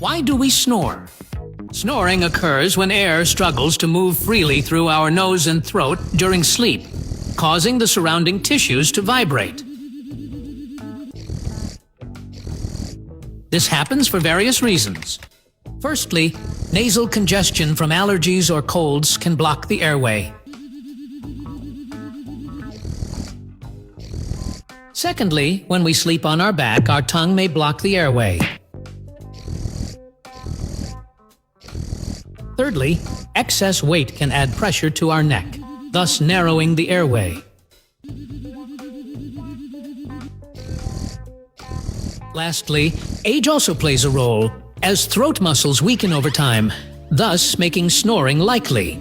Why do we snore? Snoring occurs when air struggles to move freely through our nose and throat during sleep, causing the surrounding tissues to vibrate. This happens for various reasons. Firstly, nasal congestion from allergies or colds can block the airway. Secondly, when we sleep on our back, our tongue may block the airway. Thirdly, excess weight can add pressure to our neck, thus narrowing the airway. Lastly, age also plays a role, as throat muscles weaken over time, thus making snoring likely.